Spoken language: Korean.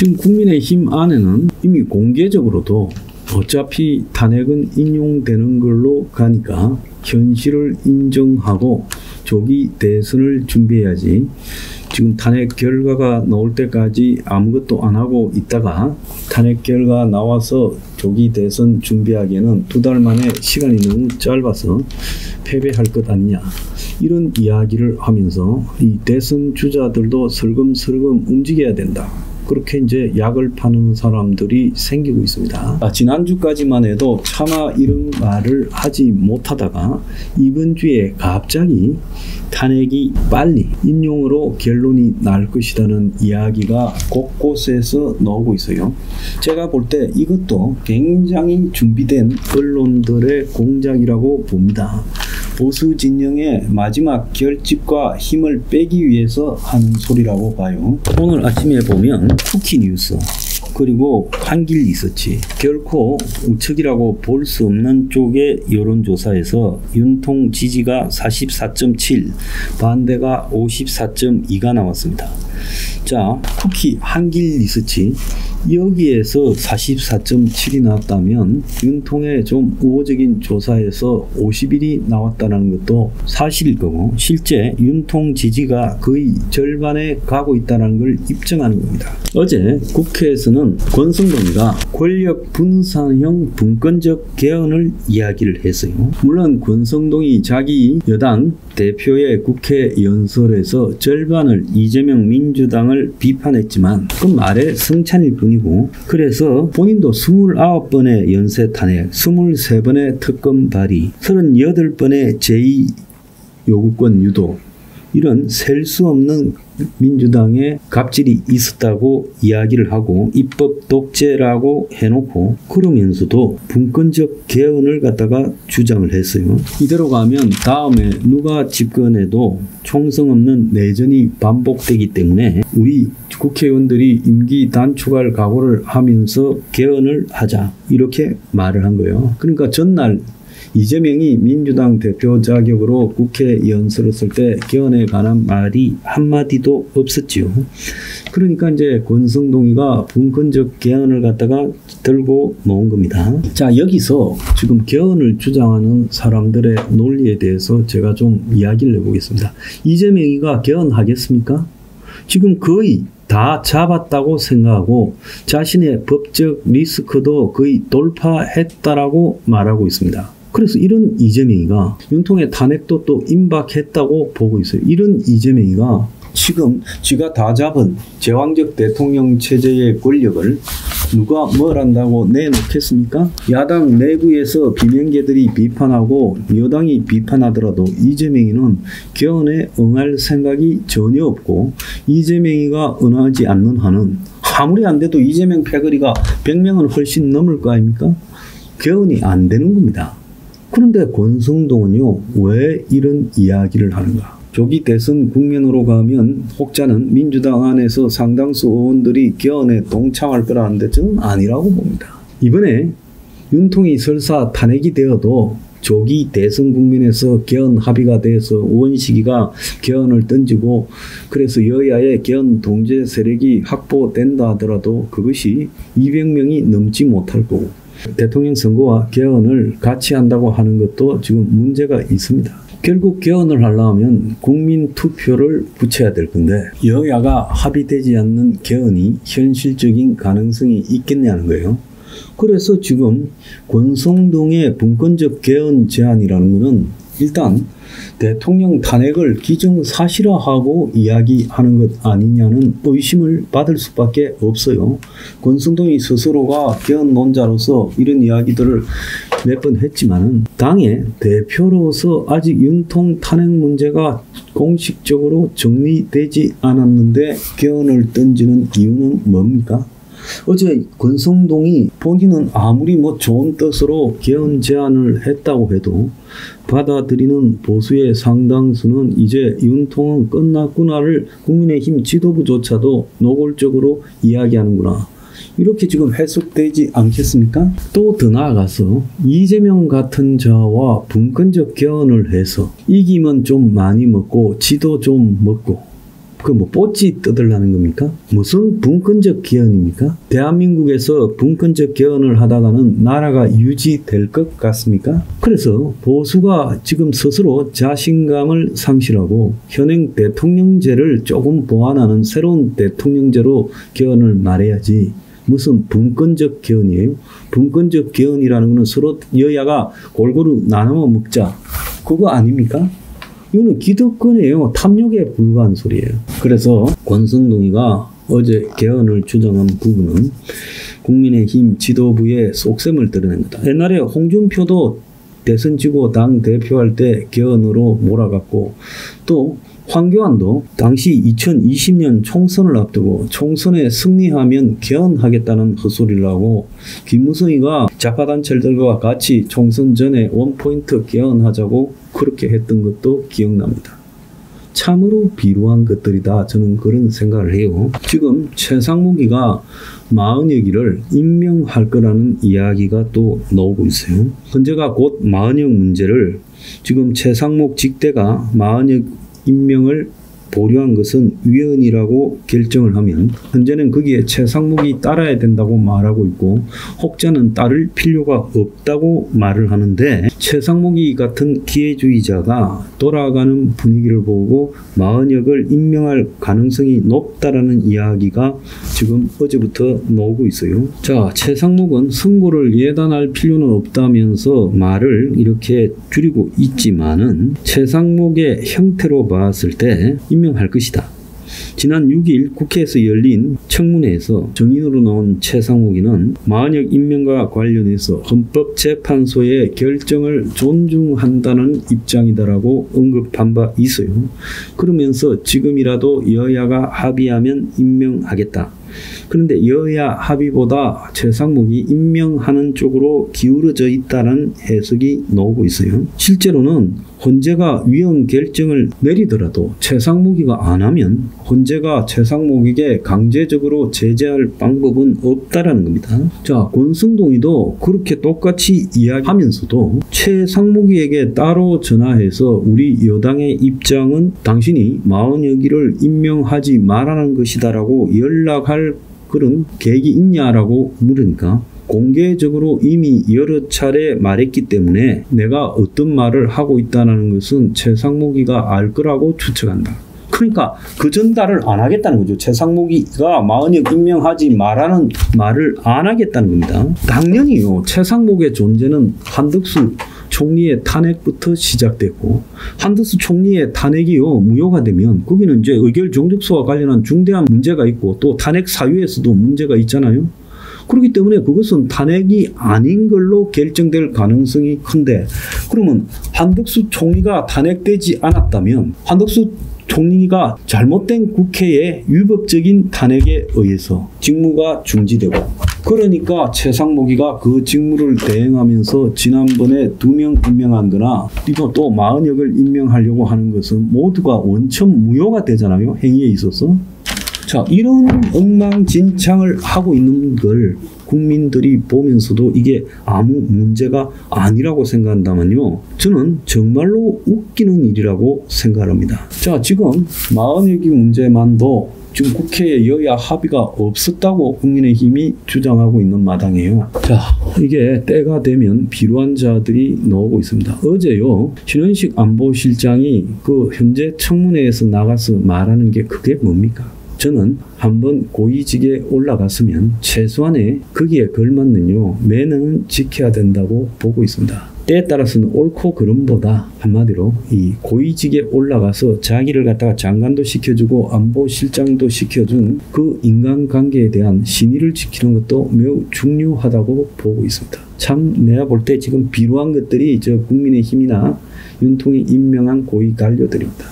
지금 국민의힘 안에는 이미 공개적으로도 어차피 탄핵은 인용되는 걸로 가니까 현실을 인정하고 조기 대선을 준비해야지, 지금 탄핵 결과가 나올 때까지 아무것도 안 하고 있다가 탄핵 결과 나와서 조기 대선 준비하기에는 2달 만에 시간이 너무 짧아서 패배할 것 아니냐, 이런 이야기를 하면서 이 대선 주자들도 슬금슬금 움직여야 된다, 그렇게 이제 약을 파는 사람들이 생기고 있습니다. 지난주까지만 해도 차마 이런 말을 하지 못하다가 이번 주에 갑자기 탄핵이 빨리 인용으로 결론이 날 것이라는 이야기가 곳곳에서 나오고 있어요. 제가 볼 때 이것도 굉장히 준비된 언론들의 공작이라고 봅니다. 보수 진영의 마지막 결집과 힘을 빼기 위해서 하는 소리라고 봐요. 오늘 아침에 보면 쿠키뉴스 그리고 한길리서치, 결코 우측이라고 볼 수 없는 쪽의 여론조사에서 윤통 지지가 44.7, 반대가 54.2가 나왔습니다. 자, 쿠키 한길리서치 여기에서 44.7이 나왔다면 윤통의 좀 우호적인 조사에서 51이 나왔다는 것도 사실일 거고, 실제 윤통 지지가 거의 절반에 가고 있다는 걸 입증하는 겁니다. 어제 국회에서는 권성동이가 권력 분산형 분권적 개헌을 이야기를 했어요. 물론 권성동이 자기 여당 대표의 국회 연설에서 절반을 이재명 민주당을 비판했지만 그 말의 성찬일 뿐이고, 그래서 본인도 29번의 연쇄 탄핵, 23번의 특검 발의, 38번의 제2요구권 유도, 이런 셀 수 없는 민주당의 갑질이 있었다고 이야기를 하고 입법 독재라고 해놓고, 그러면서도 분권적 개헌을 갖다가 주장을 했어요. 이대로 가면 다음에 누가 집권해도 총성 없는 내전이 반복되기 때문에 우리 국회의원들이 임기 단축할 각오를 하면서 개헌을 하자, 이렇게 말을 한 거예요. 그러니까 전날 이재명이 민주당 대표 자격으로 국회 연설을 쓸 때 개헌에 관한 말이 한마디도 없었지요. 그러니까 이제 권성동이가 분권적 개헌을 갖다가 들고 놓은 겁니다. 자, 여기서 지금 개헌을 주장하는 사람들의 논리에 대해서 제가 좀 이야기를 해보겠습니다. 이재명이가 개헌하겠습니까? 지금 거의 다 잡았다고 생각하고 자신의 법적 리스크도 거의 돌파했다라고 말하고 있습니다. 그래서 이런 이재명이가 윤통의 탄핵도 또 임박했다고 보고 있어요. 이런 이재명이가 지금 지가 다 잡은 제왕적 대통령 체제의 권력을 누가 뭘 한다고 내놓겠습니까? 야당 내부에서 비명계들이 비판하고 여당이 비판하더라도 이재명이는 개헌에 응할 생각이 전혀 없고, 이재명이가 응하지 않는 한은 아무리 안 돼도 이재명 패거리가 100명은 훨씬 넘을 거 아닙니까? 개헌이 안 되는 겁니다. 그런데 권성동은요, 왜 이런 이야기를 하는가? 조기 대선 국면으로 가면 혹자는 민주당 안에서 상당수 의원들이 개헌에 동참할 거라는데 저는 아니라고 봅니다. 이번에 윤통이 설사 탄핵이 되어도 조기 대선 국면에서 개헌 합의가 돼서 우원식이가 개헌을 던지고, 그래서 여야의 개헌 동제 세력이 확보된다 하더라도 그것이 200명이 넘지 못할 거고, 대통령 선거와 개헌을 같이 한다고 하는 것도 지금 문제가 있습니다. 결국 개헌을 하려면 국민 투표를 붙여야 될 건데 여야가 합의되지 않는 개헌이 현실적인 가능성이 있겠냐는 거예요. 그래서 지금 권성동의 분권적 개헌 제안이라는 것은 일단 대통령 탄핵을 기정사실화하고 이야기하는 것 아니냐는 의심을 받을 수밖에 없어요. 권성동이 스스로가 개헌론자로서 이런 이야기들을 몇 번 했지만은 당의 대표로서 아직 윤통 탄핵 문제가 공식적으로 정리되지 않았는데 개헌을 던지는 이유는 뭡니까? 어제 권성동이 본인은 아무리 좋은 뜻으로 개헌 제안을 했다고 해도 받아들이는 보수의 상당수는 이제 윤통은 끝났구나를 국민의힘 지도부조차도 노골적으로 이야기하는구나, 이렇게 지금 해석되지 않겠습니까? 또 더 나아가서 이재명 같은 자와 분권적 개헌을 해서 이기면 좀 많이 먹고 지도 좀 먹고 그 뭐 뽀찌 뜯으려는 겁니까? 무슨 분권적 개헌입니까? 대한민국에서 분권적 개헌을 하다가는 나라가 유지될 것 같습니까? 그래서 보수가 지금 스스로 자신감을 상실하고 현행 대통령제를 조금 보완하는 새로운 대통령제로 개헌을 말해야지 무슨 분권적 개헌이에요? 분권적 개헌이라는 것은 서로 여야가 골고루 나눠 먹자. 그거 아닙니까? 이거는 기득권이에요. 탐욕에 불과한 소리예요. 그래서 권성동이가 어제 개헌을 주장한 부분은 국민의힘 지도부의 속셈을 드러낸 거다. 옛날에 홍준표도 대선 지고 당 대표할 때 개헌으로 몰아갔고 또 황교안도 당시 2020년 총선을 앞두고 총선에 승리하면 개헌하겠다는 헛소리를 하고 김무성이가 좌파단체들과 같이 총선 전에 원포인트 개헌하자고 그렇게 했던 것도 기억납니다. 참으로 비루한 것들이다. 저는 그런 생각을 해요. 지금 최상무기가 마흔여기를 임명할 거라는 이야기가 또 나오고 있어요. 헌재가 곧 마흔역 문제를 지금 최상목 직대가 마흔역 임명을 보류한 것은 위헌이라고 결정을 하면 현재는 거기에 최상목이 따라야 된다고 말하고 있고 혹자는 따를 필요가 없다고 말을 하는데 최상목이 같은 기회주의자가 돌아가는 분위기를 보고 마흔역을 임명할 가능성이 높다라는 이야기가 지금 어제부터 나오고 있어요. 자, 최상목은 선고를 예단할 필요는 없다면서 말을 이렇게 줄이고 있지만은 최상목의 형태로 봤을 때 임명할 것이다. 지난 6일 국회에서 열린 청문회에서 정인으로 나온 최상목이는 마흔역 임명과 관련해서 헌법재판소의 결정을 존중한다는 입장이다라고 언급한 바 있어요. 그러면서 지금이라도 여야가 합의하면 임명하겠다. 그런데 여야 합의보다 최상목이 임명하는 쪽으로 기울어져 있다는 해석이 나오고 있어요. 실제로는 헌재가 위헌 결정을 내리더라도 최상목이가 안 하면 헌재가 최상목에게 강제적으로 제재할 방법은 없다라는 겁니다. 자, 권성동이도 그렇게 똑같이 이야기하면서도 최상목이에게 따로 전화해서 우리 여당의 입장은 당신이 마흔여기를 임명하지 말라는 것이다라고 연락할 그런 계획이 있냐라고 물으니까 공개적으로 이미 여러 차례 말했기 때문에 내가 어떤 말을 하고 있다는 것은 최상목이가 알 거라고 추측한다. 그러니까 그 전달을 안 하겠다는 거죠. 최상목이가 마흔역 임명하지 말라는 말을 안 하겠다는 겁니다. 당연히요. 최상목의 존재는 한덕수 총리의 탄핵부터 시작됐고 한덕수 총리의 탄핵이요 무효가 되면 거기는 이제 의결 종족수와 관련한 중대한 문제가 있고 또 탄핵 사유에서도 문제가 있잖아요. 그렇기 때문에 그것은 탄핵이 아닌 걸로 결정될 가능성이 큰데 그러면 한덕수 총리가 탄핵되지 않았다면 한덕수 총리가 잘못된 국회의 위법적인 탄핵에 의해서 직무가 중지되고 그러니까 최상목이가 그 직무를 대행하면서 지난번에 2명 임명한 거나 또 마흔역을 임명하려고 하는 것은 모두가 원천 무효가 되잖아요. 행위에 있어서. 자, 이런 엉망진창을 하고 있는 걸 국민들이 보면서도 이게 아무 문제가 아니라고 생각한다면요. 저는 정말로 웃기는 일이라고 생각합니다. 자, 지금 마흔여기 문제만도 지금 국회에 여야 합의가 없었다고 국민의힘이 주장하고 있는 마당이에요. 자, 이게 때가 되면 비루한 자들이 나오고 있습니다. 어제요, 신원식 안보실장이 그 현재 청문회에서 나가서 말하는 게 그게 뭡니까? 저는 한번 고위직에 올라갔으면 최소한의 거기에 걸맞는요 매너는 지켜야 된다고 보고 있습니다. 때에 따라서는 옳고 그름보다 한마디로 이 고위직에 올라가서 자기를 갖다가 장관도 시켜주고 안보실장도 시켜준 그 인간관계에 대한 신의를 지키는 것도 매우 중요하다고 보고 있습니다. 참 내가 볼 때 지금 비루한 것들이 저 국민의힘이나 윤통이 임명한 고위 관료들입니다.